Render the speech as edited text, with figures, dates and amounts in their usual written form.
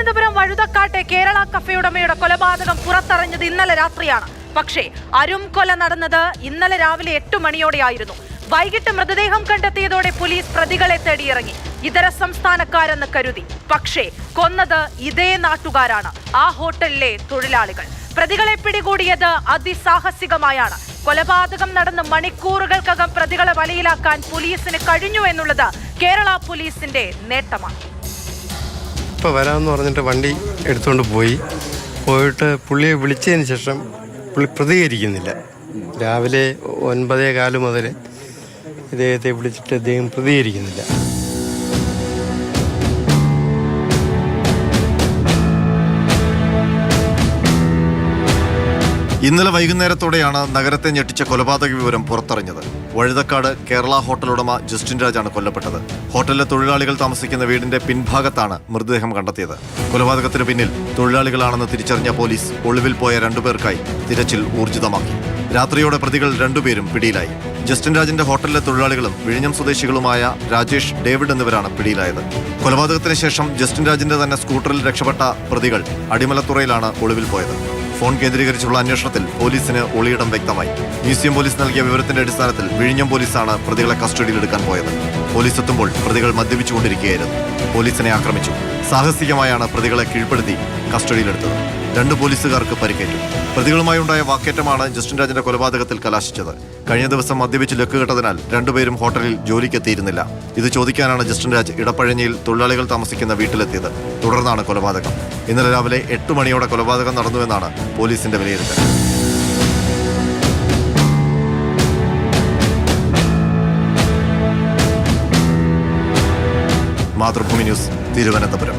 Thiruvananthapuram വഴുതക്കാട്ടെ Kerala cafe ഉടമയുടെ കൊലപാതകം പുറത്തറിഞ്ഞത് ഇന്നലെ രാത്രിയാണ്. പക്ഷേ അരും കൊല നടന്നത് ഇന്നലെ രാവിലെ 8 മണിയോടെയായിരുന്നു. വൈകിട്ട് മൃതദേഹം കണ്ടെത്തിയതോടെ പോലീസ് പ്രതികളെ തേടിയിറങ്ങി. ഇതര സംസ്ഥാനക്കാരെന്ന് കരുതി. പക്ഷേ കൊന്നത് ഇതേ നാട്ടുകാരാണ്, ആ ഹോട്ടലിലെ തൊഴിലാളികൾ. പ്രതികളെ പിടികൂടിയത് അതിസാഹസികമായാണ്. കൊലപാതകം നടന്ന് മണിക്കൂറുകൾക്കകം പ്രതികളെ വലയിലാക്കാൻ പോലീസിന് കഴിഞ്ഞു എന്നുള്ളത് കേരള പോലീസിന്റെ നേട്ടമാണ്. ഇപ്പോൾ വരാമെന്ന് പറഞ്ഞിട്ട് വണ്ടി എടുത്തുകൊണ്ട് പോയിട്ട് പുള്ളിയെ വിളിച്ചതിന് ശേഷം പുള്ളി പ്രതികരിക്കുന്നില്ല. രാവിലെ 9:15 മുതൽ ഇദ്ദേഹത്തെ വിളിച്ചിട്ട് അദ്ദേഹം പ്രതികരിക്കുന്നില്ല. ഇന്നലെ വൈകുന്നേരത്തോടെയാണ് നഗരത്തെ ഞെട്ടിച്ച കൊലപാതക വിവരം പുറത്തറിഞ്ഞത്. വഴുതക്കാട് കേരള ഹോട്ടൽ ഉടമ ജസ്റ്റിൻ രാജാണ് കൊല്ലപ്പെട്ടത്. ഹോട്ടലിലെ തൊഴിലാളികൾ താമസിക്കുന്ന വീടിന്റെ പിൻഭാഗത്താണ് മൃതദേഹം കണ്ടെത്തിയത്. കൊലപാതകത്തിന് പിന്നിൽ തൊഴിലാളികളാണെന്ന് തിരിച്ചറിഞ്ഞ പോലീസ് ഒളിവിൽ പോയ 2 പേർക്കായി തിരച്ചിൽ ഊർജിതമാക്കി. രാത്രിയോടെ പ്രതികൾ 2 പേരും പിടിയിലായി. ജസ്റ്റിൻ രാജിന്റെ ഹോട്ടലിലെ തൊഴിലാളികളും വിഴിഞ്ഞം സ്വദേശികളുമായ രാജേഷ്, ഡേവിഡ് എന്നിവരാണ് പിടിയിലായത്. കൊലപാതകത്തിന് ശേഷം ജസ്റ്റിൻ രാജിന്റെ തന്നെ സ്കൂട്ടറിൽ രക്ഷപ്പെട്ട പ്രതികൾ അടിമലത്തുറയിലാണ് ഒളിവിൽ പോയത്. ഫോൺ കേന്ദ്രീകരിച്ചുള്ള അന്വേഷണത്തിൽ പോലീസിന് ഒളിയിടം വ്യക്തമായി. മ്യൂസിയം പോലീസ് നൽകിയ വിവരത്തിന്റെ അടിസ്ഥാനത്തിൽ വിഴിഞ്ഞം പോലീസാണ് പ്രതികളെ കസ്റ്റഡിയിലെടുക്കാൻ പോയത്. പോലീസ് എത്തുമ്പോൾ പ്രതികൾ മദ്യപിച്ചുകൊണ്ടിരിക്കുകയായിരുന്നു. പോലീസിനെ ആക്രമിച്ചു. സാഹസികമായാണ് പ്രതികളെ കീഴ്പ്പെടുത്തി കസ്റ്റഡിയിലെടുത്തത്. 2 പോലീസുകാർക്ക് പരിക്കേറ്റു. പ്രതികളുമായി ഉണ്ടായ വാക്കേറ്റമാണ് ജസ്റ്റിൻ രാജിന്റെ കൊലപാതകത്തിൽ കലാശിച്ചത്. കഴിഞ്ഞ ദിവസം മദ്യപിച്ച് ലക്കുകെട്ടതിനാൽ 2 പേരും ഹോട്ടലിൽ ജോലിക്കെത്തിയിരുന്നില്ല. ഇത് ചോദിക്കാനാണ് ജസ്റ്റിൻ രാജ് ഇടപ്പഴഞ്ഞിയിൽ തൊഴിലാളികൾ താമസിക്കുന്ന വീട്ടിലെത്തിയത്. തുടർന്നാണ് കൊലപാതകം. ഇന്നലെ രാവിലെ 8 മണിയോടെ കൊലപാതകം നടന്നുവെന്നാണ് പോലീസിന്റെ വിലയിരുത്തൽ. മാതൃഭൂമി ന്യൂസ്, തിരുവനന്തപുരം.